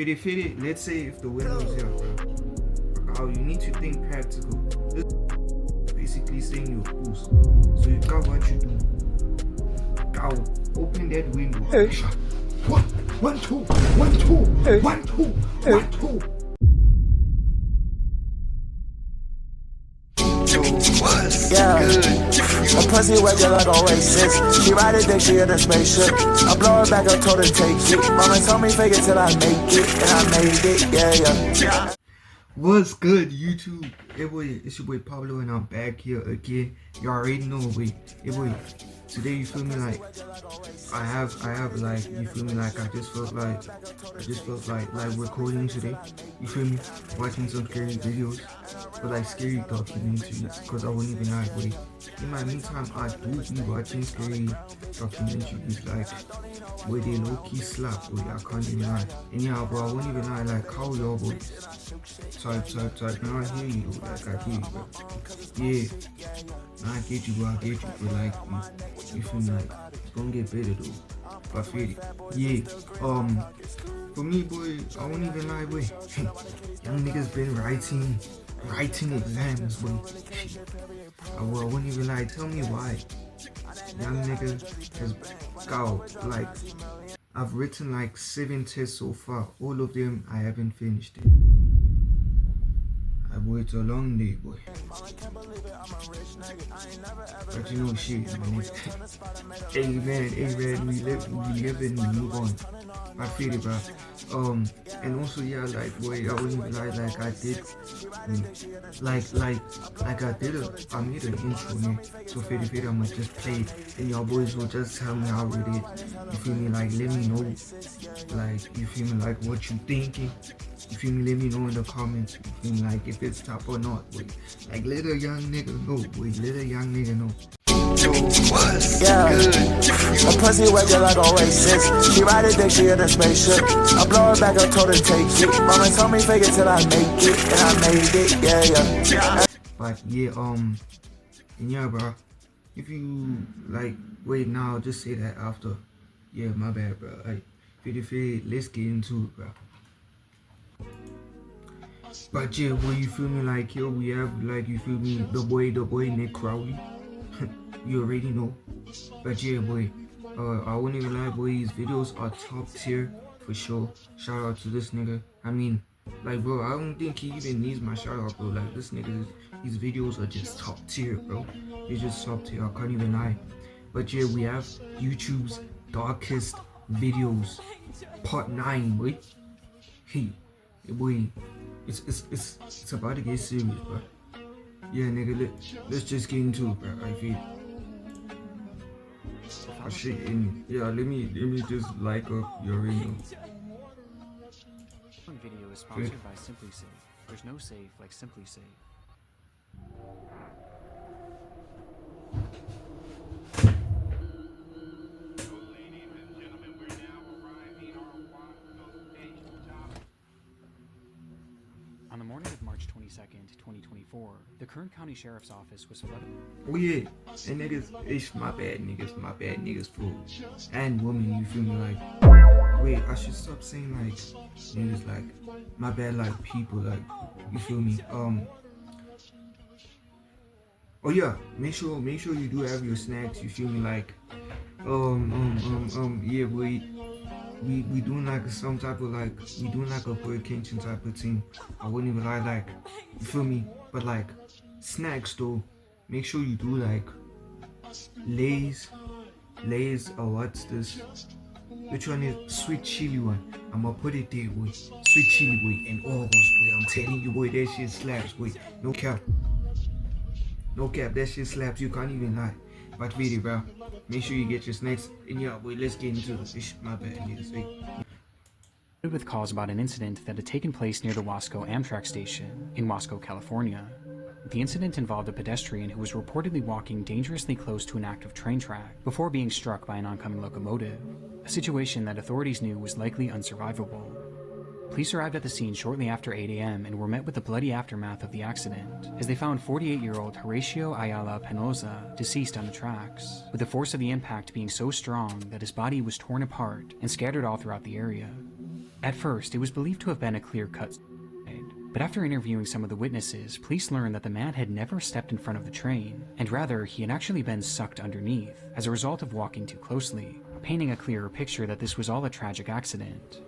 Fitty, let's say if the window's here, bro. How you need to think practical. This is basically saying you're boost. So you got what you do. Now open that window. Hey. What? 1, 2, 1, 2, Hey. 1, 2, 1, 2. Yeah, a pussy working like a racist. She ride a dick, she in a spaceship. I blow her back up, told her take it. Mama told me fake it till I make it, and I made it, yeah. What's good, YouTube? Hey boy, it's your boy Pablo, and I'm back here again. You already know, boy. Hey boy, today you feel me like I have like, you feel me like I just felt like recording today. You feel me? Watching some scary videos, but like scary documentaries. Cause I wouldn't even lie, boy. In my meantime, I do be watching scary documentaries like where they low key slap, boy. I can't even lie. And yeah, bro, I won't even lie. Like how y'all boys type. Now I hear you, like I hear you, bro. Yeah, now I get you, bro. I get you, but like you feel me like it's gonna get better though. I feel it. Yeah. For me, boy, I won't even lie, boy. Young niggas been writing exams, boy. I won't even lie. Tell me why. Young nigga has got like I've written like 7 tests so far. All of them I haven't finished it. Boy, it's a long day, boy. But you know shit, man. Amen, we live and we move on. I feel it, bro. And also, yeah, like, boy, I wouldn't even lie, like I did, I made an intro, man. So fitty, I'ma just play it, and y'all boys will just tell me how it is. You feel me? Like, let me know, like, you feel me? Like, what you thinking? You feel me? Let me know in the comments. You feel me? Like, if it's top or not, boy. Like, let a young nigga know, boy. Let a young nigga know. Yeah, a pussy working like a racist. She ride a dick, she in a spaceship. I blow her back up, told her take it. Mama told me fake it till I make it, and I made it, yeah. But yeah, and yeah, bro. If you like, wait, now I'll just say that after. Yeah, my bad, bro. Like, fitty, let's get into it, bro. But yeah, boy, you feel me? Like here we have, like, you feel me? The boy Nick Crowley. You already know. But yeah, boy, I wouldn't even lie, boy, his videos are top tier for sure. Shout out to this nigga. I mean, like, bro, I don't think he even needs my shout out, bro. Like, this nigga, his videos are just top tier, bro. He's just top tier, I can't even lie. But yeah, we have YouTube's darkest videos, part 9, boy. Hey, boy, it's about to get serious, bro. Yeah, nigga, let's just get into it, bro. I feel shit in. Yeah, let me just like up your ring. Video is sponsored by Simply Safe. There's no safe like Simply Safe. On the morning of March 22nd, 2024, the Kern County Sheriff's Office was flooded. Oh yeah, and niggas, it's my bad niggas fool. And women, you feel me? Like, wait, I should stop saying like niggas, like, my bad, like people, like, you feel me? Oh yeah, make sure you do have your snacks, you feel me? Like, yeah, boy. We doing like some type of like, we doing like a bird kitchen type of thing. I wouldn't even lie, like, you feel me? But like snacks though, make sure you do like Lay's or what's this? Which one is sweet chili one? I'ma put it there, boy. Sweet chili, boy, and all those, boy. I'm telling you, boy, that shit slaps, boy. No cap, that shit slaps. You can't even lie. But really, bro, make sure you get your snacks. And yeah, boy, let's get into this. My bad, niggas. With calls about an incident that had taken place near the Wasco Amtrak station in Wasco, California. The incident involved a pedestrian who was reportedly walking dangerously close to an active train track before being struck by an oncoming locomotive, a situation that authorities knew was likely unsurvivable. Police arrived at the scene shortly after 8 a.m. and were met with the bloody aftermath of the accident, as they found 48-year-old Horacio Ayala Penosa deceased on the tracks, with the force of the impact being so strong that his body was torn apart and scattered all throughout the area. At first, it was believed to have been a clear-cut suicide, but after interviewing some of the witnesses, police learned that the man had never stepped in front of the train, and rather, he had actually been sucked underneath as a result of walking too closely, painting a clearer picture that this was all a tragic accident.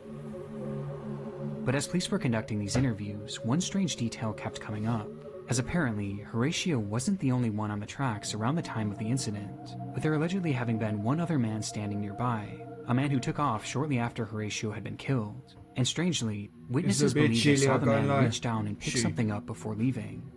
But as police were conducting these interviews, one strange detail kept coming up, as apparently, Horatio wasn't the only one on the tracks around the time of the incident, with there allegedly having been one other man standing nearby, a man who took off shortly after Horatio had been killed. And strangely, witnesses believe they saw the man reach down and pick something up before leaving.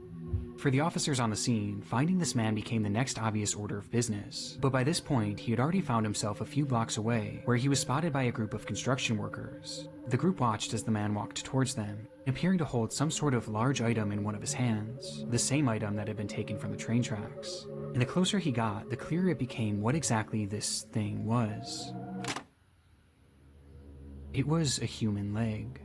For the officers on the scene, finding this man became the next obvious order of business, but by this point he had already found himself a few blocks away, where he was spotted by a group of construction workers. The group watched as the man walked towards them, appearing to hold some sort of large item in one of his hands, the same item that had been taken from the train tracks. And the closer he got, the clearer it became what exactly this thing was. It was a human leg.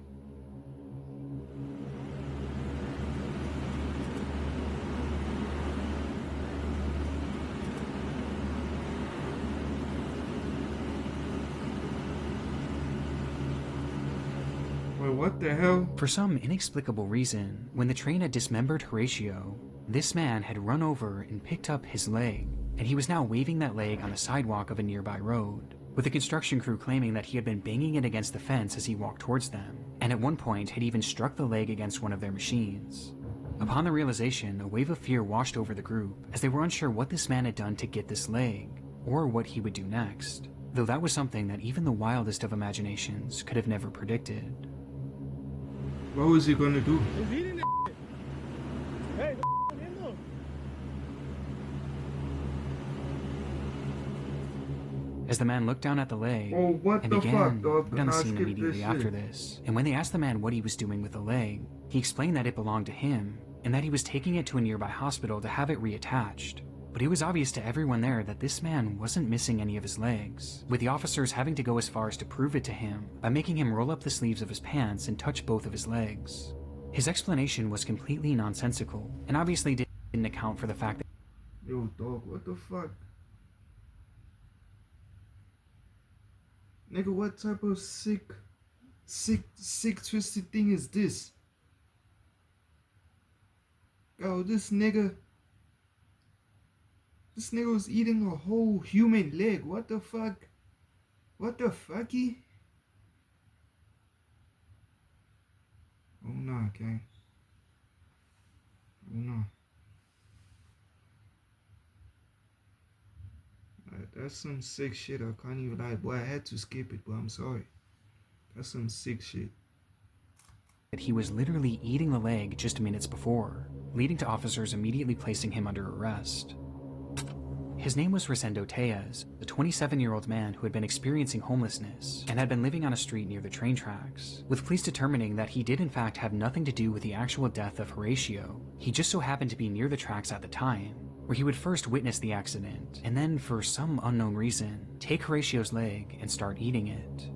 Wait, what the hell? For some inexplicable reason, when the train had dismembered Horatio, this man had run over and picked up his leg, and he was now waving that leg on the sidewalk of a nearby road, with the construction crew claiming that he had been banging it against the fence as he walked towards them, and at one point had even struck the leg against one of their machines. Upon the realization, a wave of fear washed over the group, as they were unsure what this man had done to get this leg, or what he would do next, though that was something that even the wildest of imaginations could have never predicted. What was he gonna do? He's eating that shit. Hey, the As the man looked down at the leg Oh, what and the began fuck, dog? on the Nah, scene skip immediately this after shit. this, and when they asked the man what he was doing with the leg, he explained that it belonged to him, and that he was taking it to a nearby hospital to have it reattached. But it was obvious to everyone there that this man wasn't missing any of his legs, with the officers having to go as far as to prove it to him by making him roll up the sleeves of his pants and touch both of his legs. His explanation was completely nonsensical, and obviously didn't account for the fact that Yo, dog, what the fuck? Nigga, what type of sick, twisted thing is this? Yo, this nigga was eating a whole human leg. What the fuck? What the fucky? Oh nah, gang. Oh nah. That's some sick shit. I can't even lie. Boy, I had to skip it, but I'm sorry. That's some sick shit. he was literally eating the leg just minutes before, leading to officers immediately placing him under arrest. His name was Rosendo Tejas, a 27-year-old man who had been experiencing homelessness and had been living on a street near the train tracks, with police determining that he did in fact have nothing to do with the actual death of Horatio. He just so happened to be near the tracks at the time, where he would first witness the accident, and then, for some unknown reason, take Horatio's leg and start eating it.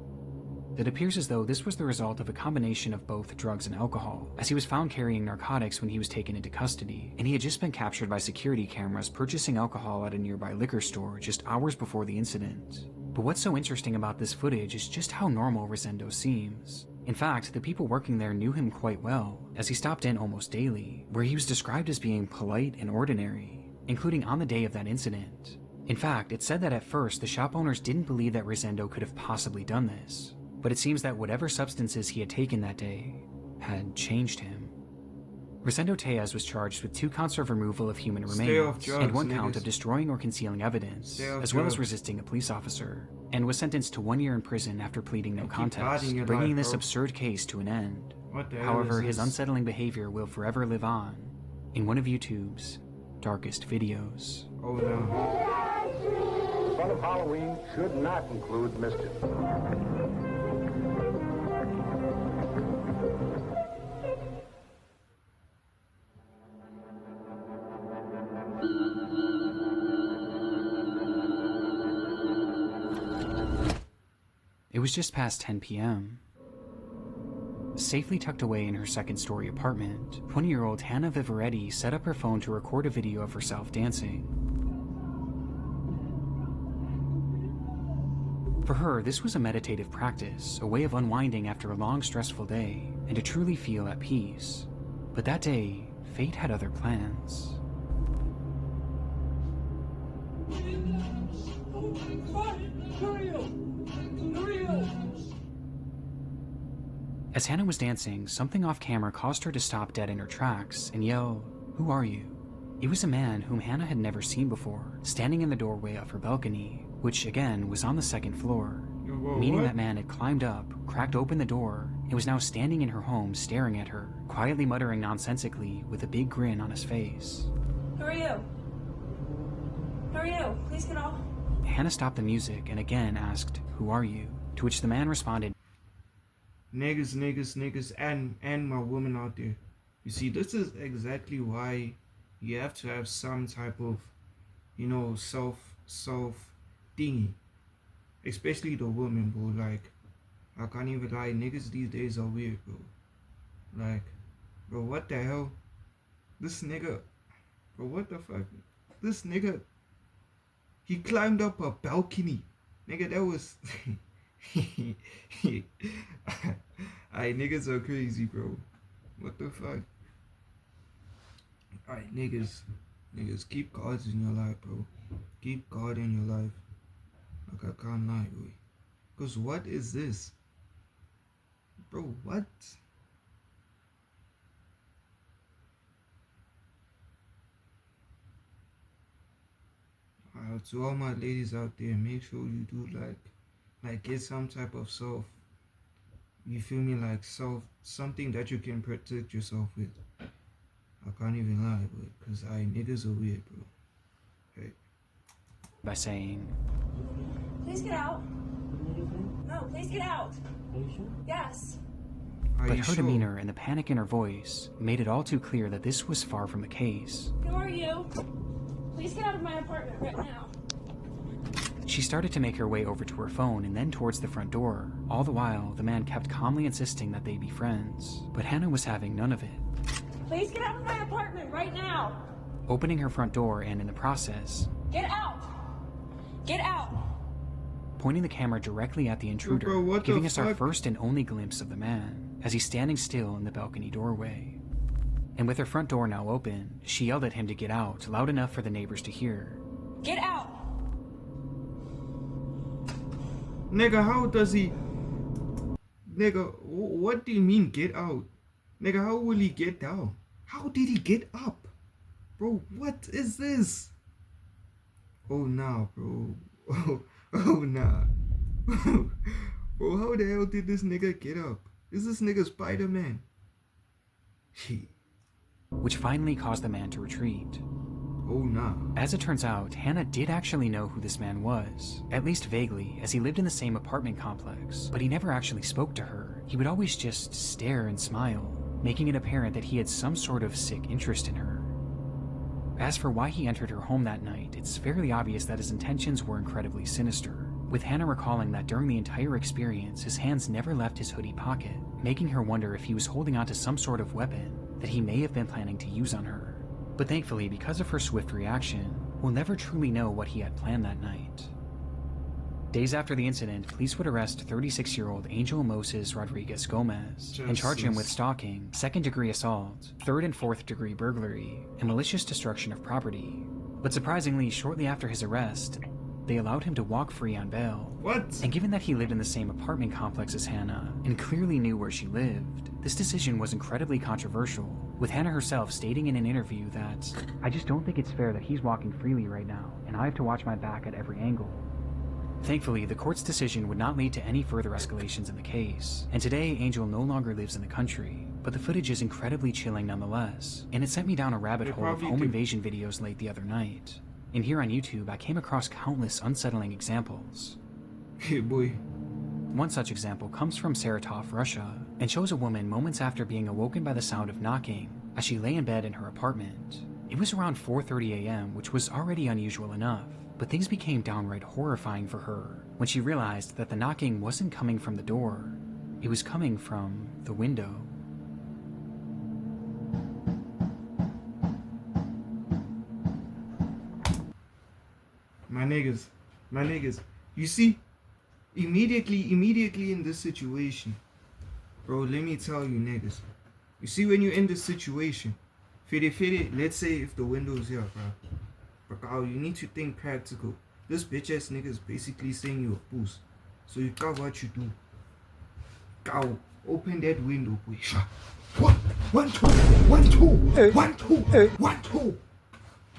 It appears as though this was the result of a combination of both drugs and alcohol, as he was found carrying narcotics when he was taken into custody, and he had just been captured by security cameras purchasing alcohol at a nearby liquor store just hours before the incident. But what's so interesting about this footage is just how normal Rosendo seems. In fact, the people working there knew him quite well, as he stopped in almost daily, where he was described as being polite and ordinary, including on the day of that incident. In fact, it's said that at first the shop owners didn't believe that Rosendo could have possibly done this, but it seems that whatever substances he had taken that day had changed him. Rosendo Tejas was charged with 2 counts of removal of human remains and 1 count of destroying or concealing evidence, as well as resisting a police officer, and was sentenced to 1 year in prison after pleading no contest, bringing this absurd case to an end. However, his unsettling behavior will forever live on in one of YouTube's darkest videos. Oh no. The fun of Halloween should not include mischief. It was just past 10 p.m. Safely tucked away in her second-story apartment, 20-year-old Hannah Vivaretti set up her phone to record a video of herself dancing. For her, this was a meditative practice, a way of unwinding after a long, stressful day, and to truly feel at peace. But that day, fate had other plans. As Hannah was dancing, something off camera caused her to stop dead in her tracks and yell, "Who are you?" It was a man whom Hannah had never seen before, standing in the doorway of her balcony, which again was on the second floor. Meaning that man had climbed up, cracked open the door, and was now standing in her home staring at her, quietly muttering nonsensically with a big grin on his face. Who are you? Who are you? Please get off. Hannah stopped the music and again asked, "Who are you?" To which the man responded, Niggas, and my woman out there. You see, this is exactly why you have to have some type of, self thingy. Especially the women, bro. Like, I can't even lie, niggas these days are weird, bro. Like, bro, what the hell? This nigga, bro, what the fuck? This nigga, he climbed up a balcony. Nigga, that was... Alright, niggas are crazy, bro. What the fuck? Alright, niggas, keep God in your life, bro. Keep God in your life. Like, I can't lie, bro. Cause what is this? Bro, what? To all my ladies out there, make sure you do like get some type of self, you feel me, like something that you can protect yourself with. I can't even lie, but cause niggas are weird, bro. Hey. by saying, Please get out. No, please get out. Are you sure? Yes. But her demeanor and the panic in her voice made it all too clear that this was far from the case. Who are you? Please get out of my apartment right now. She started to make her way over to her phone and then towards the front door. All the while, the man kept calmly insisting that they be friends. But Hannah was having none of it. Please get out of my apartment right now. Opening her front door and in the process, Get out. Get out. pointing the camera directly at the intruder, Bro, what the giving us our fuck? first and only glimpse of the man as he's standing still in the balcony doorway. And with her front door now open, she yelled at him to get out, loud enough for the neighbors to hear. Get out. Nigga, how does he... Nigga, what do you mean get out? Nigga, how will he get down? How did he get up? Bro, what is this? Oh, nah, bro. Oh, nah. Bro, how the hell did this nigga get up? Is this nigga Spider-Man? Which finally caused the man to retreat. Oh, nah. As it turns out, Hannah did actually know who this man was, at least vaguely, as he lived in the same apartment complex, but he never actually spoke to her. He would always just stare and smile, making it apparent that he had some sort of sick interest in her. As for why he entered her home that night, it's fairly obvious that his intentions were incredibly sinister, with Hannah recalling that during the entire experience, his hands never left his hoodie pocket, making her wonder if he was holding onto some sort of weapon that he may have been planning to use on her. But thankfully, because of her swift reaction, we'll never truly know what he had planned that night. Days after the incident, police would arrest 36-year-old Angel Moses Rodriguez Gomez and charge him with stalking, second-degree assault, third and fourth-degree burglary, and malicious destruction of property. But surprisingly, shortly after his arrest, they allowed him to walk free on bail. What? And given that he lived in the same apartment complex as Hannah, and clearly knew where she lived, this decision was incredibly controversial, with Hannah herself stating in an interview that, "I just don't think it's fair that he's walking freely right now, and I have to watch my back at every angle." Thankfully, the court's decision would not lead to any further escalations in the case, and today Angel no longer lives in the country, but the footage is incredibly chilling nonetheless, and it sent me down a rabbit hole of home invasion videos late the other night. And here on YouTube, I came across countless unsettling examples. Hey, boy. One such example comes from Saratov, Russia, and shows a woman moments after being awoken by the sound of knocking as she lay in bed in her apartment. It was around 4:30 a.m., which was already unusual enough, but things became downright horrifying for her when she realized that the knocking wasn't coming from the door, it was coming from the window. My niggas, you see? Immediately in this situation, bro, let me tell you niggas. You see, when you're in this situation, fitty, let's say if the window's here, bro, you need to think practical. This bitch ass nigga is basically saying you a boost. So you got what you do. Go, open that window, boy. One, two, 1, 2, 1, 2, 1, 2.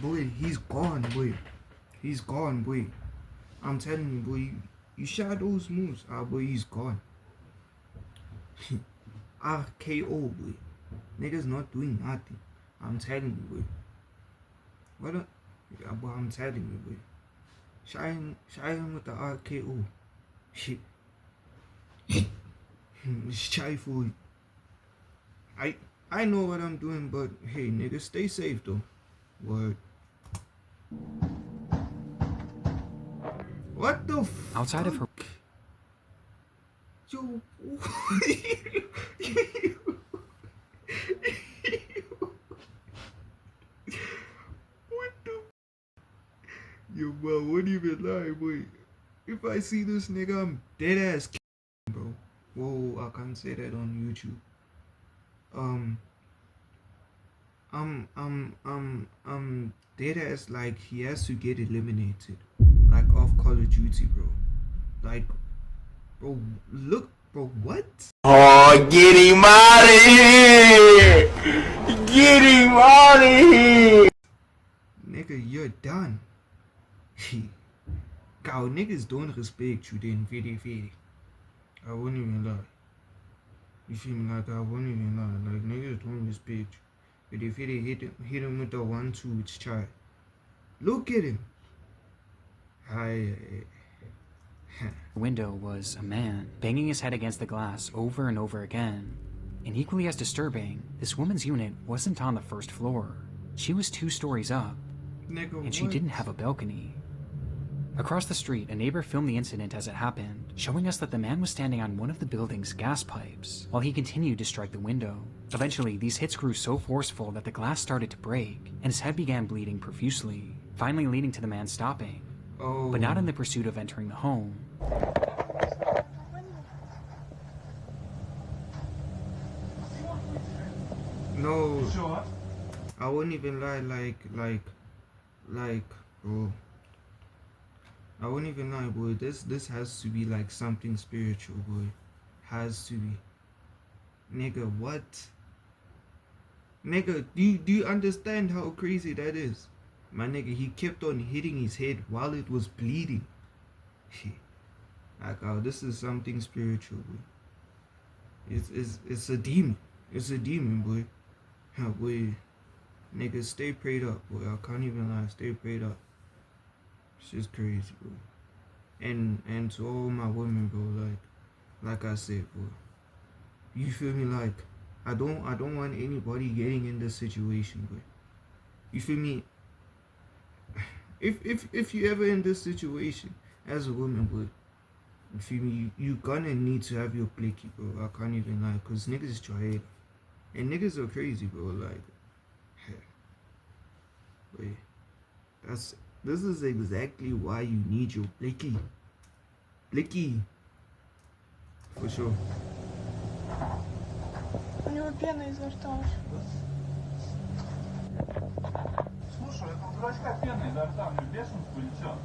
Boy, he's gone, boy. He's gone, boy. I'm telling you, boy. You shot those moves. Boy, he's gone. RKO, boy. Niggas not doing nothing. I'm telling you, boy. What a... Yeah, boy, I'm telling you, boy. Shine with the RKO. Shit. It's shy for you. I know what I'm doing, but hey, niggas, stay safe though. Word. What the fuck? Outside of her... Yo. What the? Yo, bro, wouldn't even lie, boy. If I see this nigga, I'm dead ass, bro. Whoa, I can't say that on YouTube. I'm dead ass, like he has to get eliminated, like off Call of Duty, bro. Like, bro, look, bro, what? Oh, get him out of here! Get him out of here! Nigga, you're done. Cow, niggas don't respect you then, very. I wouldn't even lie. You feel me? Like, I wouldn't even lie. Like, niggas don't respect you. But if they hit him with the 1-2, it's try. Look at him. window was a man, banging his head against the glass over and over again. And equally as disturbing, this woman's unit wasn't on the first floor. She was 2 stories up, Nigga, and she didn't have a balcony. Across the street, a neighbor filmed the incident as it happened, showing us that the man was standing on one of the building's gas pipes while he continued to strike the window. Eventually, these hits grew so forceful that the glass started to break, and his head began bleeding profusely, finally leading to the man stopping, but not in the pursuit of entering the home. No, I wouldn't even lie, like, bro. I wouldn't even lie, boy. This has to be like something spiritual, boy. Has to be. Nigga, what? Nigga, do you understand how crazy that is? My nigga, he kept on hitting his head while it was bleeding. Like, oh, this is something spiritual, boy. It's a demon. It's a demon, boy. Boy, nigga, stay prayed up, boy. I can't even lie. Stay prayed up. It's just crazy, bro. And to all my women, bro, like I said, bro. You feel me? Like, I don't want anybody getting in this situation, bro. You feel me? If you ever in this situation as a woman, bro, you feel me? You gonna need to have your blicky, bro. I can't even lie, cause niggas try it, and niggas are crazy, bro. Like, wait, this is exactly why you need your blicky, for sure. У него пена изо рта. Слушай, это у дурачка пена изо рта, мне бешенство или чё?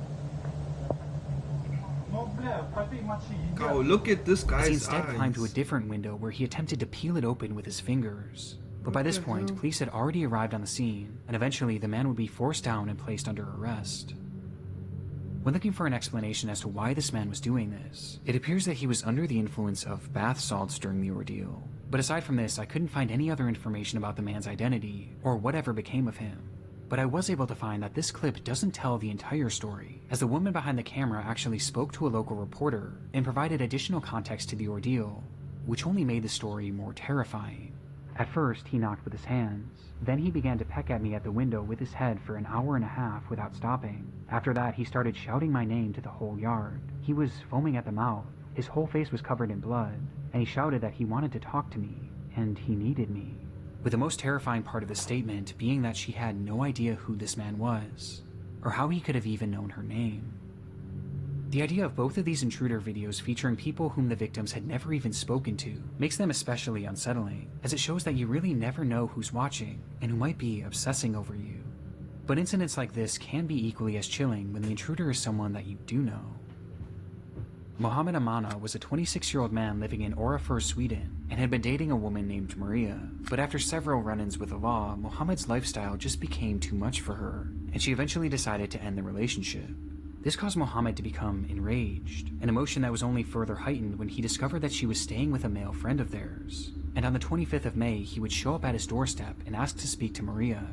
Ну, бля, попей мочи, иди. Oh, look at this As he guy's instead climbed to a eyes. different window where he attempted to peel it open with his fingers. But by this point, police had already arrived on the scene, and eventually the man would be forced down and placed under arrest. When looking for an explanation as to why this man was doing this, it appears that he was under the influence of bath salts during the ordeal. But aside from this, I couldn't find any other information about the man's identity, or whatever became of him. But I was able to find that this clip doesn't tell the entire story, as the woman behind the camera actually spoke to a local reporter and provided additional context to the ordeal, which only made the story more terrifying. At first, he knocked with his hands. Then he began to peck at me at the window with his head for an hour and a half without stopping. After that, he started shouting my name to the whole yard. He was foaming at the mouth. His whole face was covered in blood, and he shouted that he wanted to talk to me, and he needed me. With the most terrifying part of the statement being that she had no idea who this man was, or how he could have even known her name. The idea of both of these intruder videos featuring people whom the victims had never even spoken to makes them especially unsettling, as it shows that you really never know who's watching and who might be obsessing over you. But incidents like this can be equally as chilling when the intruder is someone that you do know. Mohammed Amana was a 26-year-old man living in Orrefors, Sweden, and had been dating a woman named Maria. But after several run-ins with the law, Mohammed's lifestyle just became too much for her, and she eventually decided to end the relationship. This caused Mohammed to become enraged, an emotion that was only further heightened when he discovered that she was staying with a male friend of theirs. And on the 25th of May, he would show up at his doorstep and ask to speak to Maria.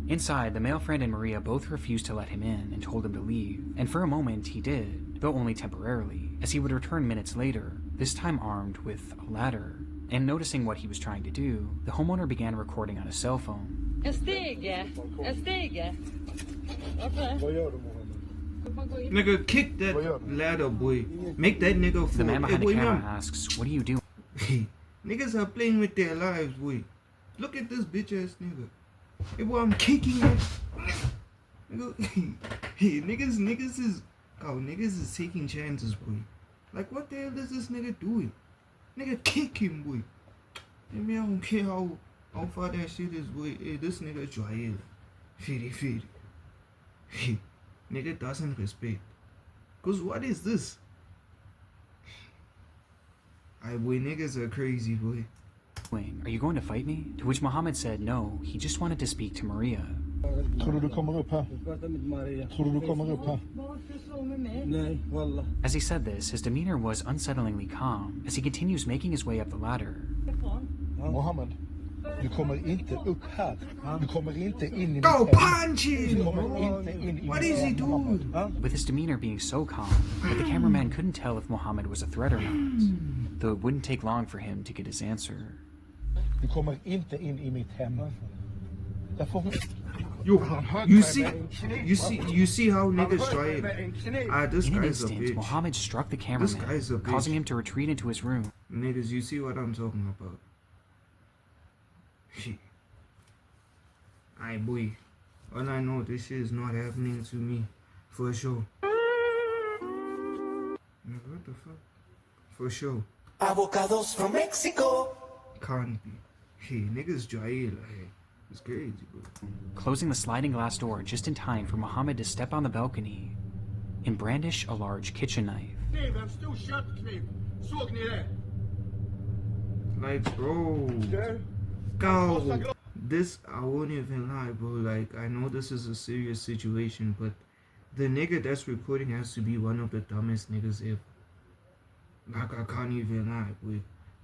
Inside, the male friend and Maria both refused to let him in and told him to leave, and for a moment he did, though only temporarily, as he would return minutes later, this time armed with a ladder. And noticing what he was trying to do, the homeowner began recording on his cell phone. En stege. Okay. Nigga, kick that ladder, boy. Make that nigga fall. The man behind the boy, camera man. asks, "What are you doing?" Niggas are playing with their lives, boy. Look at this bitch ass nigga. Hey, boy, I'm kicking it. Nigga, hey, niggas is taking chances, boy. Like, what the hell is this nigga doing? Nigga, kick him, boy. I mean, I don't care how far that shit is, boy. Hey, this nigga dry. Fitty. Hey, nigga doesn't respect. Cause what is this? Boy, niggas are crazy, boy. Are you going to fight me? To which Mohammed said no, he just wanted to speak to Maria. As he said this, his demeanor was unsettlingly calm as he continues making his way up the ladder. Mohammed, du kommer inte upp här. Du kommer inte in i mitt Go hem. punch him! Du kommer inte in i What mitt is he hem, doing? Mohammed. With his demeanor being so calm that the cameraman couldn't tell if Mohammed was a threat or not, though it wouldn't take long for him to get his answer. Du kommer inte in i mitt hem. You see how niggas try it. This In an guy's a instant, bitch. Mohammed struck the This cameraman, guy's a bitch. causing him to retreat into his room. Niggas, you see what I'm talking about? Aye, boy. All I know, this shit is not happening to me. For sure. Nigga, what the fuck? For sure. Avocados from Mexico. Can't be. Hey, niggas dry like, it's crazy, bro. Closing the sliding glass door just in time for Mohammed to step on the balcony and brandish a large kitchen knife. Like, bro. Go. This, I won't even lie, bro. Like, I know this is a serious situation, but the nigga that's reporting has to be one of the dumbest niggas ever. Like, I can't even lie, boy.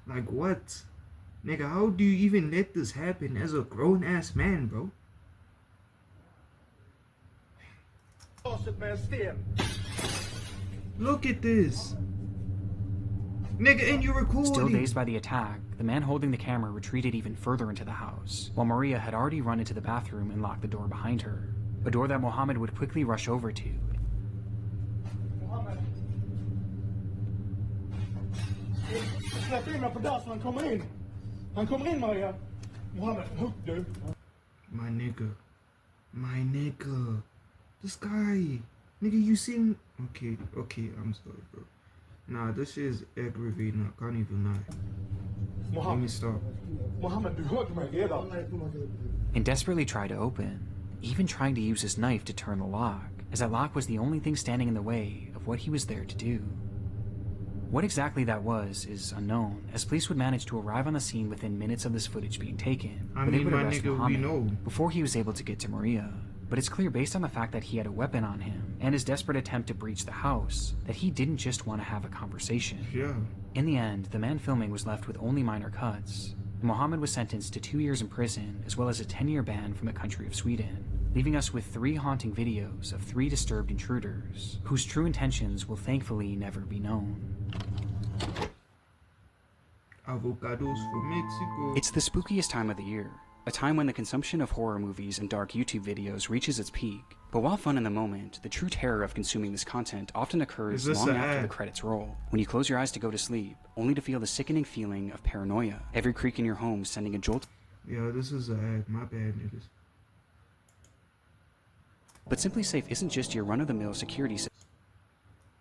Like, what? Nigga, how do you even let this happen as a grown-ass man, bro? Look at this. Nigga, and you're recording. Still dazed by the attack, the man holding the camera retreated even further into the house, while Maria had already run into the bathroom and locked the door behind her, a door that Mohammed would quickly rush over to. Han kommer in, Maria. Mohammed, hugg du. My nigga. This guy. Nigga, you seen... Okay, I'm sorry, bro. Nah, this shit is aggravating. I can't even lie. Let me stop. Mohammed, du hörde mig redan. And desperately tried to open, even trying to use his knife to turn the lock, as that lock was the only thing standing in the way of what he was there to do. What exactly that was is unknown, as police would manage to arrive on the scene within minutes of this footage being taken, I where they mean, would my arrest nigga, we Mohammed know. before he was able to get to Maria. But it's clear based on the fact that he had a weapon on him and his desperate attempt to breach the house that he didn't just want to have a conversation. Yeah. In the end, the man filming was left with only minor cuts, and Mohammed was sentenced to 2 years in prison as well as a 10-year ban from the country of Sweden, leaving us with 3 haunting videos of 3 disturbed intruders, whose true intentions will thankfully never be known. Avocados from Mexico. It's the spookiest time of the year, a time when the consumption of horror movies and dark YouTube videos reaches its peak. But while fun in the moment, the true terror of consuming this content often occurs long after the credits roll, when you close your eyes to go to sleep, only to feel the sickening feeling of paranoia, every creak in your home sending a jolt. Yeah, this is a ad. My bad, niggas. But Simply Safe isn't just your run-of-the-mill security system.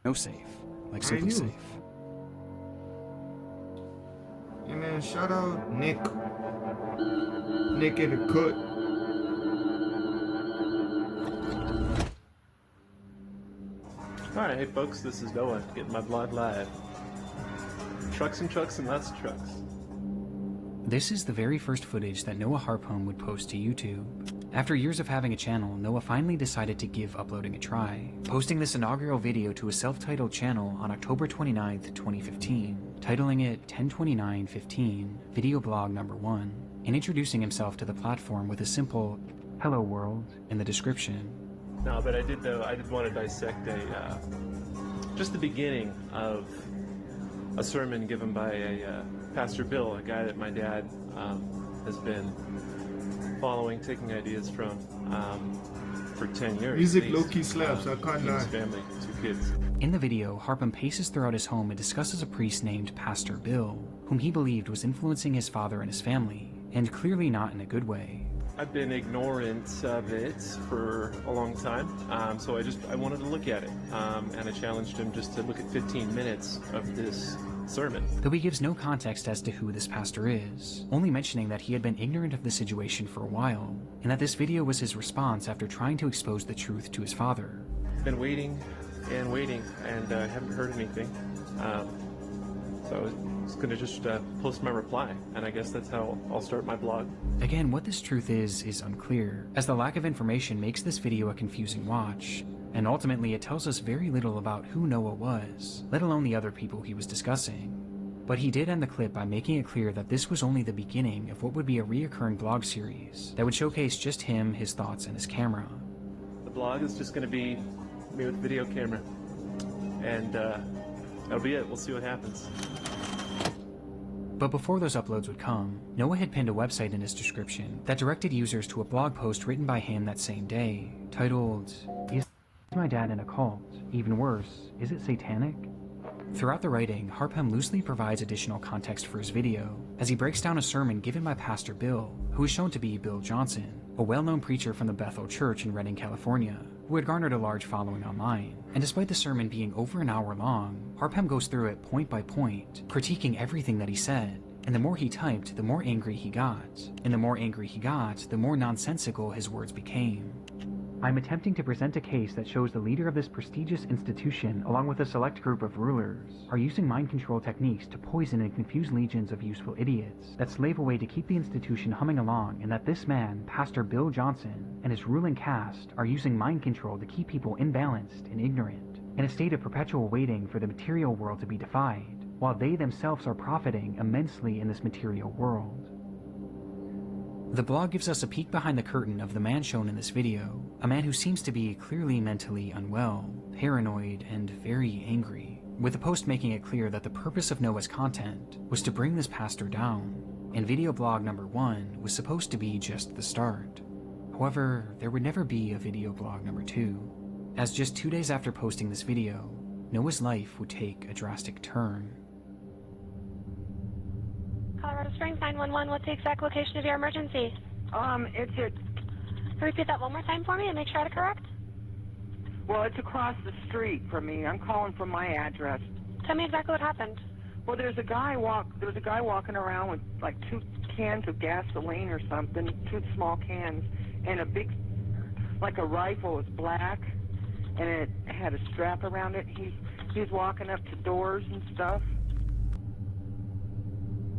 No safe. Like I Simply knew. Safe. And man, shout out Nick. Nick in the cut. Alright, hey folks, this is Noah, getting my vlog live. Trucks and trucks and lots of trucks. This is the very first footage that Noah Harpum would post to YouTube. After years of having a channel, Noah finally decided to give uploading a try, posting this inaugural video to a self-titled channel on October 29th, 2015, titling it 10/29/15 Video Blog Number 1, and introducing himself to the platform with a simple "Hello World" in the description. No, but I did want to dissect just the beginning of a sermon given by a Pastor Bill, a guy that my dad has been following, taking ideas from for 10 years. Music low-key slaps, I can't His lie. family, 2 kids. In the video, Harpum paces throughout his home and discusses a priest named Pastor Bill, whom he believed was influencing his father and his family, and clearly not in a good way. I've been ignorant of it for a long time, so I wanted to look at it, and I challenged him just to look at 15 minutes of this sermon. Though he gives no context as to who this pastor is, only mentioning that he had been ignorant of the situation for a while, and that this video was his response after trying to expose the truth to his father. Been waiting and waiting, and haven't heard anything, so I was going to just post my reply, and I guess that's how I'll start my blog. Again, what this truth is unclear, as the lack of information makes this video a confusing watch, and ultimately it tells us very little about who Noah was, let alone the other people he was discussing. But he did end the clip by making it clear that this was only the beginning of what would be a reoccurring blog series that would showcase just him, his thoughts, and his camera. The blog is just going to be me with video camera, and that'll be it. We'll see what happens. But before those uploads would come, Noah had pinned a website in his description that directed users to a blog post written by him that same day, titled, "Is my dad in a cult? Even worse, is it satanic?" Throughout the writing, Harpum loosely provides additional context for his video, as he breaks down a sermon given by Pastor Bill, who is shown to be Bill Johnson, a well-known preacher from the Bethel Church in Redding, California, who had garnered a large following online. And despite the sermon being over an hour long, Harpum goes through it point by point, critiquing everything that he said. And the more he typed, the more angry he got. And the more angry he got, the more nonsensical his words became. "I'm attempting to present a case that shows the leader of this prestigious institution, along with a select group of rulers, are using mind control techniques to poison and confuse legions of useful idiots that slave away to keep the institution humming along, and that this man, Pastor Bill Johnson, and his ruling caste are using mind control to keep people imbalanced and ignorant, in a state of perpetual waiting for the material world to be defied, while they themselves are profiting immensely in this material world." The blog gives us a peek behind the curtain of the man shown in this video, a man who seems to be clearly mentally unwell, paranoid, and very angry, with the post making it clear that the purpose of Noah's content was to bring this pastor down, and video blog number 1 was supposed to be just the start. However, there would never be a video blog number 2, as just 2 days after posting this video, Noah's life would take a drastic turn. Colorado Springs 911, what's the exact location of your emergency? It's at, Can you repeat that one more time for me and make sure I had it correct? well, it's across the street from me. I'm calling from my address. Tell me exactly what happened. Well, there was a guy walking around with like 2 cans of gasoline or something, 2 small cans, and a big, like a rifle. It was black, and it had a strap around it. He's walking up to doors and stuff.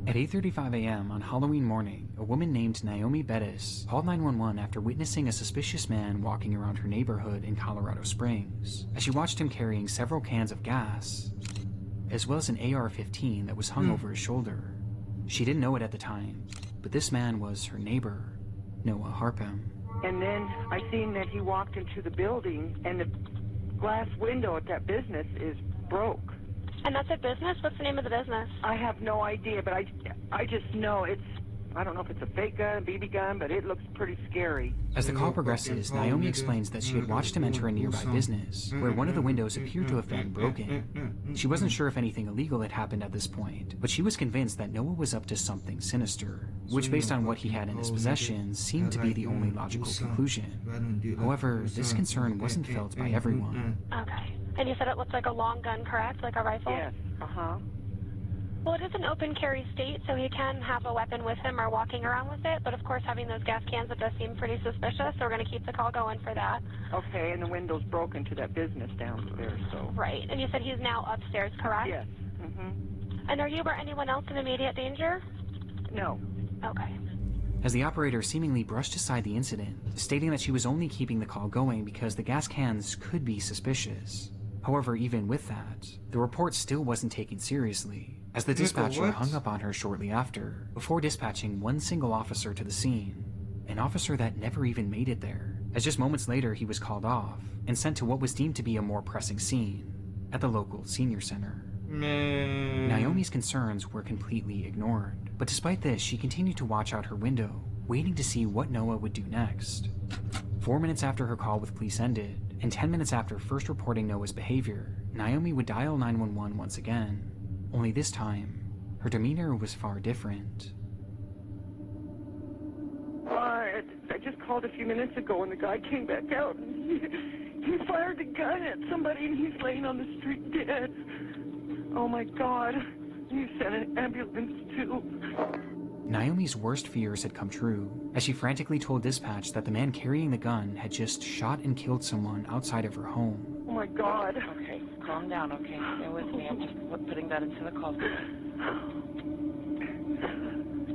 At 8:35 a.m. on Halloween morning, a woman named Naomi Bettis called 911 after witnessing a suspicious man walking around her neighborhood in Colorado Springs, as she watched him carrying several cans of gas, as well as an AR-15 that was hung over his shoulder. She didn't know it at the time, but this man was her neighbor, Noah Harpum. And then I seen that he walked into the building, and the glass window at that business is broke. And that's a business? What's the name of the business? I have no idea, but I just know it's, I don't know if it's a fake gun, BB gun, but it looks pretty scary. As the call progresses, Naomi explains that she had watched him enter a nearby business, where one of the windows appeared to have been broken. She wasn't sure if anything illegal had happened at this point, but she was convinced that Noah was up to something sinister, which based on what he had in his possession seemed to be the only logical conclusion. However, this concern wasn't felt by everyone. Okay. And you said it looked like a long gun, correct? Like a rifle? Yes. Uh-huh. Well, it is an open carry state, so he can have a weapon with him or walking around with it. But of course, having those gas cans, it does seem pretty suspicious, so we're going to keep the call going for that. Okay, and the window's broken to that business downstairs, so. Right. And you said he's now upstairs, correct? Yes. Mm-hmm. And are you or anyone else in immediate danger? No. Okay. As the operator seemingly brushed aside the incident, stating that she was only keeping the call going because the gas cans could be suspicious. However, even with that, the report still wasn't taken seriously, as the dispatcher hung up on her shortly after, before dispatching one single officer to the scene, an officer that never even made it there, as just moments later he was called off and sent to what was deemed to be a more pressing scene at the local senior center. Man. Naomi's concerns were completely ignored, but despite this, she continued to watch out her window, waiting to see what Noah would do next. 4 minutes after her call with police ended, and 10 minutes after first reporting Noah's behavior, Naomi would dial 911 once again, only this time, her demeanor was far different. I just called a few minutes ago, and the guy came back out, and he fired a gun at somebody, and he's laying on the street dead. Oh my God, you sent an ambulance too. Naomi's worst fears had come true, as she frantically told dispatch that the man carrying the gun had just shot and killed someone outside of her home. Oh my God. Okay, calm down, okay? Stay with me. I'm just putting that into the call.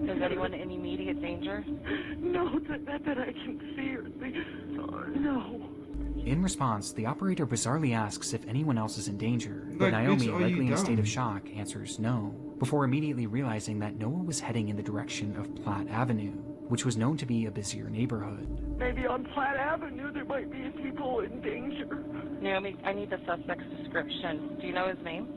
Is anyone in immediate danger? No, that I can see or no. In response, the operator bizarrely asks if anyone else is in danger, but Like, Naomi, bitch, are likely you in a state dumb? of shock, answers no, before immediately realizing that Noah was heading in the direction of Platt Avenue, which was known to be a busier neighborhood. Maybe on Platt Avenue there might be people in danger. Naomi, I need the suspect's description. Do you know his name?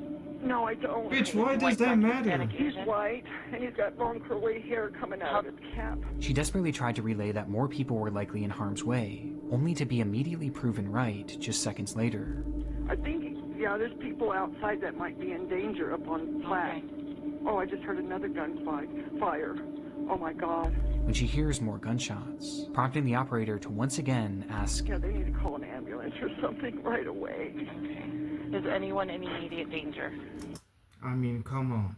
No, I don't. Bitch, why does that matter? He's white, and he's got long curly hair coming out of his cap. She desperately tried to relay that more people were likely in harm's way, only to be immediately proven right just seconds later. I think, yeah, there's people outside that might be in danger up on Platt. Okay. Oh, I just heard another gun fire. Oh my God. When she hears more gunshots, prompting the operator to once again ask, Yeah, they need to call an ambulance or something right away. Okay. Is anyone in immediate danger? I mean, come on.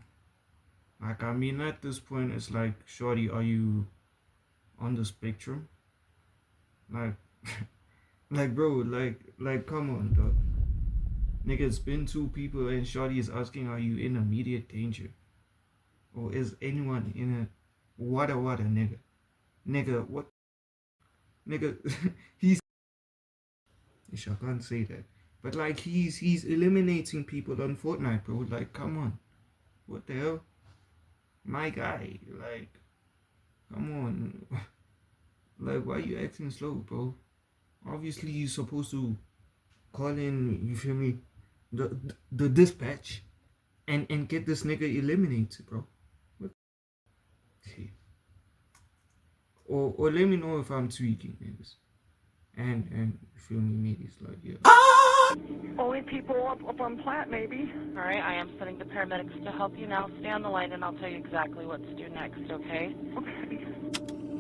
Like, I mean, at this point, it's like, shorty, are you on the spectrum? Like, like, bro, like, come on, dog. Nigga, it's been 2 people and shorty is asking, are you in immediate danger? Or is anyone in a water, nigga? Nigga, what? Nigga, he's... I can't say that. But, like, he's eliminating people on Fortnite, bro. Like, come on. What the hell? My guy, like, come on. Like, why are you acting slow, bro? Obviously, you're supposed to call in, you feel me, the dispatch and get this nigga eliminated, bro. What? Okay. Or let me know if I'm tweaking, niggas. And you feel me, maybe it's like, yeah. Only people up on Platt, maybe. All right, I am sending the paramedics to help you now. Stay on the line, and I'll tell you exactly what to do next, okay? Okay.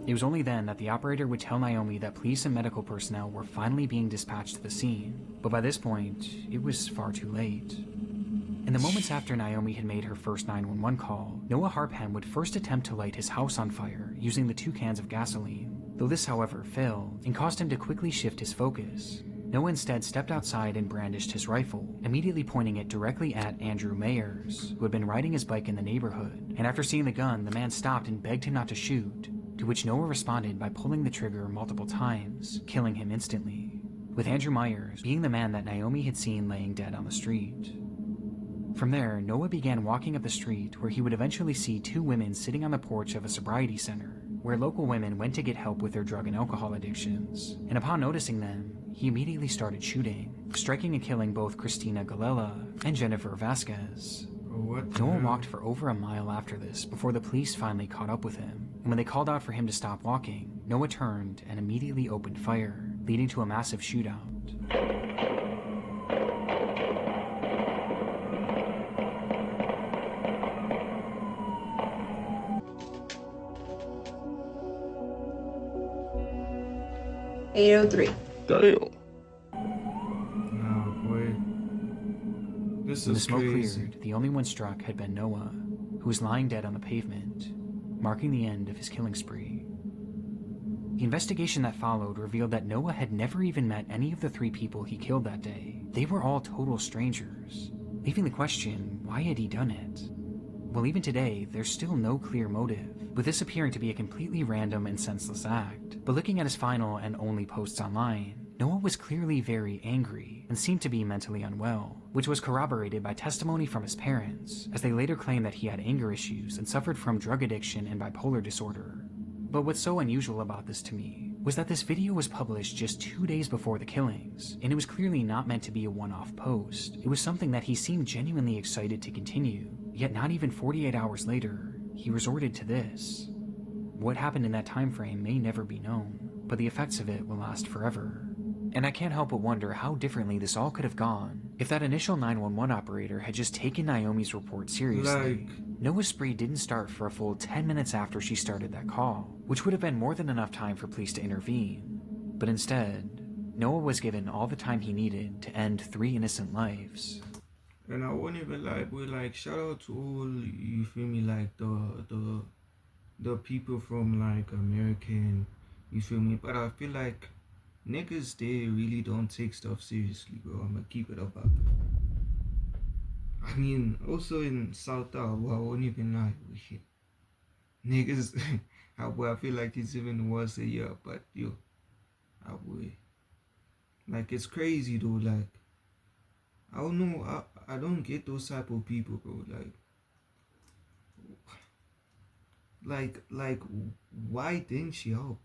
It was only then that the operator would tell Naomi that police and medical personnel were finally being dispatched to the scene, but by this point, it was far too late. In the moments after Naomi had made her first 911 call, Noah Harpham would first attempt to light his house on fire using the 2 cans of gasoline, though this, however, failed and caused him to quickly shift his focus. Noah instead stepped outside and brandished his rifle, immediately pointing it directly at Andrew Mayers, who had been riding his bike in the neighborhood, and after seeing the gun, the man stopped and begged him not to shoot, to which Noah responded by pulling the trigger multiple times, killing him instantly, with Andrew Myers being the man that Naomi had seen laying dead on the street. From there, Noah began walking up the street where he would eventually see 2 women sitting on the porch of a sobriety center, where local women went to get help with their drug and alcohol addictions, and upon noticing them, he immediately started shooting, striking and killing both Christina Galella and Jennifer Vasquez. Noah walked for over a mile after this before the police finally caught up with him, and when they called out for him to stop walking, Noah turned and immediately opened fire, leading to a massive shootout. $803. Damn. Nah, boy. This When the is smoke crazy. cleared, the only one struck had been Noah, who was lying dead on the pavement, marking the end of his killing spree. The investigation that followed revealed that Noah had never even met any of the 3 people he killed that day. They were all total strangers, leaving the question, why had he done it? Well, even today, there's still no clear motive, with this appearing to be a completely random and senseless act. But looking at his final and only posts online, Noah was clearly very angry and seemed to be mentally unwell, which was corroborated by testimony from his parents, as they later claimed that he had anger issues and suffered from drug addiction and bipolar disorder. But what's so unusual about this to me was that this video was published just 2 days before the killings, and it was clearly not meant to be a one-off post. It was something that he seemed genuinely excited to continue, yet not even 48 hours later, he resorted to this. What happened in that time frame may never be known, but the effects of it will last forever. And I can't help but wonder how differently this all could have gone if that initial 911 operator had just taken Naomi's report seriously. Noah's spree didn't start for a full 10 minutes after she started that call, which would have been more than enough time for police to intervene. But instead, Noah was given all the time he needed to end 3 innocent lives. And I won't even lie, but like, shout out to all, you feel me, like the people from like American, you feel me. But I feel like niggas, they really don't take stuff seriously, bro. I'ma keep it up. I mean, also in South Africa, I won't even lie with you. Niggas, I feel like it's even worse here, but yo, I would. Like, it's crazy though, like, I don't know, I don't get those type of people, bro. Like, why didn't she help?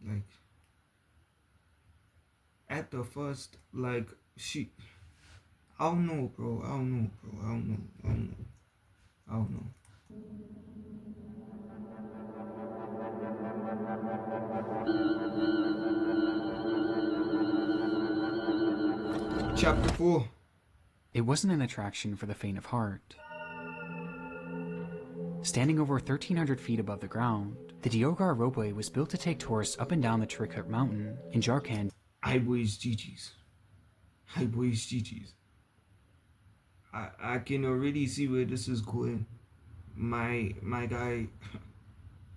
Like, at the first, like, I don't know, bro. I don't know. Chapter 4. It wasn't an attraction for the faint of heart. Standing over 1,300 feet above the ground, the Diogar ropeway was built to take tourists up and down the Trikut mountain in Jharkhand. Hi boys, GG's. I can already see where this is going. My guy,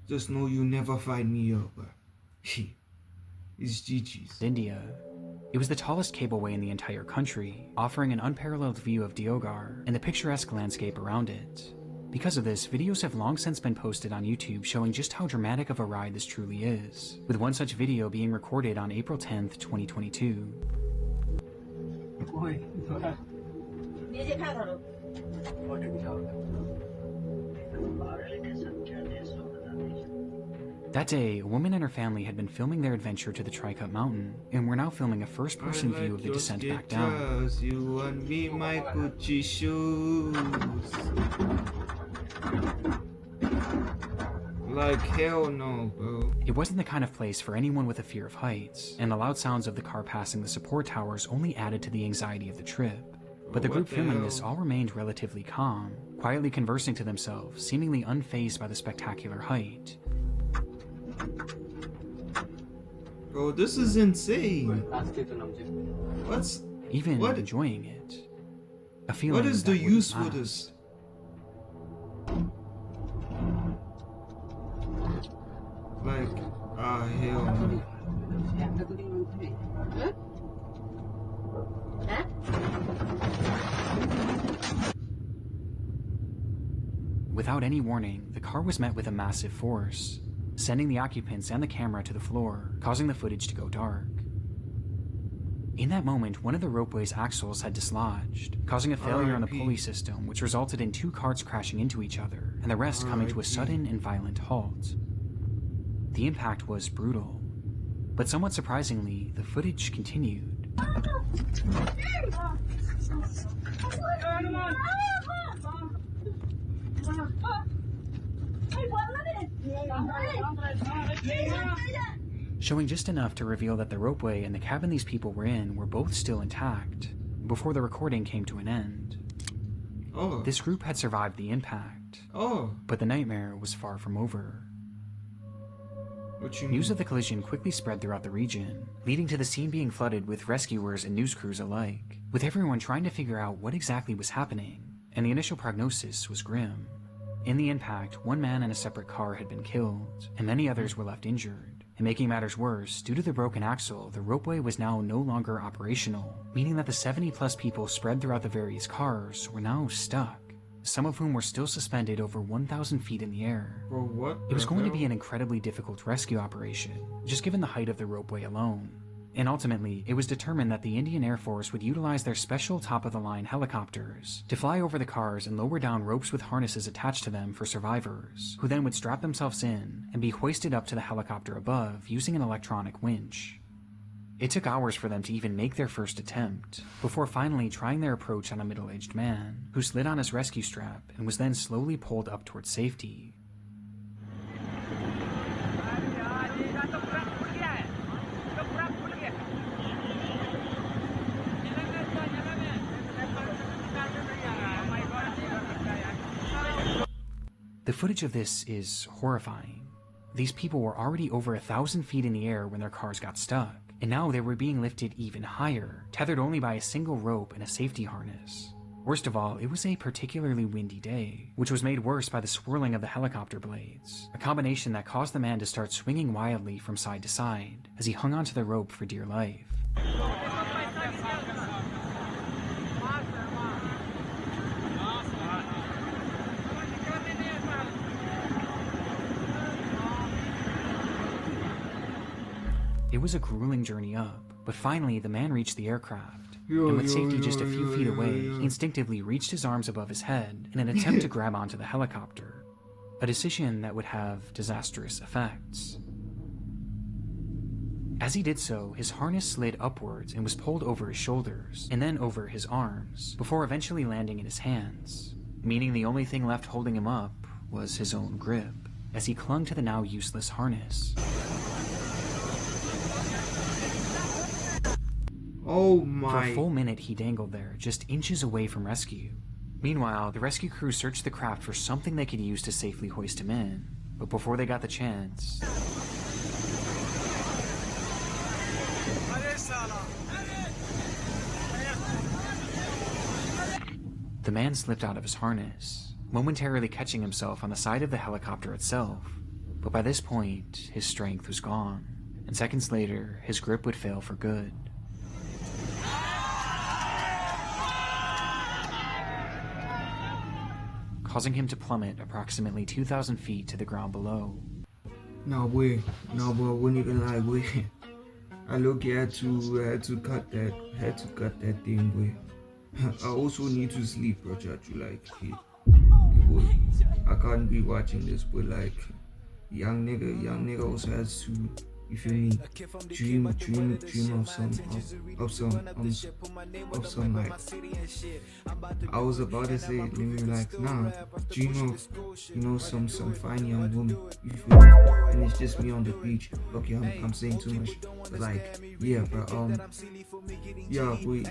just know you never find me up. It's GG's. India. It was the tallest cableway in the entire country, offering an unparalleled view of Diogar and the picturesque landscape around it. Because of this, videos have long since been posted on YouTube showing just how dramatic of a ride this truly is, with one such video being recorded on April 10th, 2022. That day, a woman and her family had been filming their adventure to the Trikut mountain, and were now filming a first-person view of the descent back down. You and me, my Gucci shoes. Like, hell no, bro. It wasn't the kind of place for anyone with a fear of heights, and the loud sounds of the car passing the support towers only added to the anxiety of the trip. But the group filming this all remained relatively calm, quietly conversing to themselves, seemingly unfazed by the spectacular height. Bro, this is insane. What? Enjoying it. A feeling What is the that use wouldn't for last. this? Like, hell no. Without any warning, the car was met with a massive force, sending the occupants and the camera to the floor, causing the footage to go dark. In that moment, one of the ropeway's axles had dislodged, causing a failure on the pulley system, which resulted in 2 carts crashing into each other, and the rest coming to a sudden and violent halt. The impact was brutal, but somewhat surprisingly, the footage continued. Showing just enough to reveal that the ropeway and the cabin these people were in were both still intact, before the recording came to an end. This group had survived the impact, but the nightmare was far from over. What you News mean? of the collision quickly spread throughout the region, leading to the scene being flooded with rescuers and news crews alike, with everyone trying to figure out what exactly was happening, and the initial prognosis was grim. In the impact, one man in a separate car had been killed, and many others were left injured. And making matters worse, due to the broken axle, the ropeway was now no longer operational, meaning that the 70+ people spread throughout the various cars were now stuck, some of whom were still suspended over 1,000 feet in the air. Bro, what? It was going to be an incredibly difficult rescue operation, just given the height of the ropeway alone. And ultimately, it was determined that the Indian Air Force would utilize their special top-of-the-line helicopters to fly over the cars and lower down ropes with harnesses attached to them for survivors, who then would strap themselves in and be hoisted up to the helicopter above using an electronic winch. It took hours for them to even make their first attempt, before finally trying their approach on a middle-aged man, who slid on his rescue strap and was then slowly pulled up towards safety. The footage of this is horrifying. These people were already over 1,000 feet in the air when their cars got stuck, and now they were being lifted even higher, tethered only by a single rope and a safety harness. Worst of all, it was a particularly windy day, which was made worse by the swirling of the helicopter blades, a combination that caused the man to start swinging wildly from side to side as he hung onto the rope for dear life. It was a grueling journey up, but finally the man reached the aircraft, and with safety just a few feet away, he instinctively reached his arms above his head in an attempt to grab onto the helicopter, a decision that would have disastrous effects. As he did so, his harness slid upwards and was pulled over his shoulders, and then over his arms, before eventually landing in his hands, meaning the only thing left holding him up was his own grip, as he clung to the now useless harness. Oh my. For a full minute he dangled there, just inches away from rescue. Meanwhile, the rescue crew searched the craft for something they could use to safely hoist him in, but before they got the chance, the man slipped out of his harness, momentarily catching himself on the side of the helicopter itself. But by this point, his strength was gone, and seconds later, his grip would fail for good. Causing him to plummet approximately 2,000 feet to the ground below. No boy, I wouldn't even lie, boy. I look had to cut that thing, boy. I also need to sleep, bro. Boy, I can't be watching this, but like, young nigga also has to, you feel me, dream of some like, I was about to say, let me relax, nah, dream of, you know, some fine young woman, you feel me, and it's just me on the beach. Okay, I'm saying too much, but like, yeah, but yeah, boy,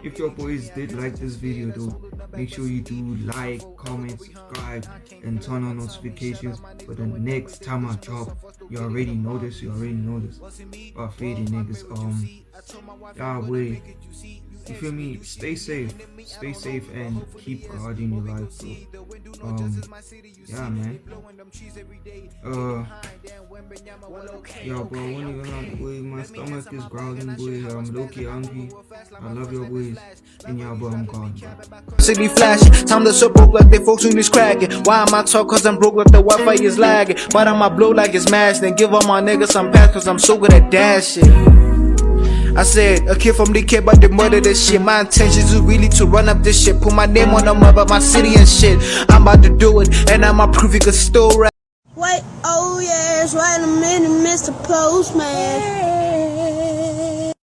if your boys did like this video though, make sure you do like, comment, subscribe, and turn on notifications for the next time I drop. You already know this. But fading niggas, yeah, boy, you feel me? Stay safe, and keep God in your life, bro. Yeah, man. Yeah, bro, when you gonna, boy, my stomach is growling, boy. I'm low-key hungry. I love your boys, and yeah, bro, I'm gone, bro. City flashing, time to so broke like they folks when it's cracking. Why am I talk? Cause I'm broke like the Wi-Fi is lagging. But I'ma blow like it's mashed, then give all my niggas some pass cause I'm so good at dashing. I said, a kid from the kid, but they murder this shit. My intentions is really to run up this shit. Put my name on the map of my city and shit. I'm about to do it, and I'ma prove you could still rap. Wait, oh yes, wait a minute, Mr. Postman.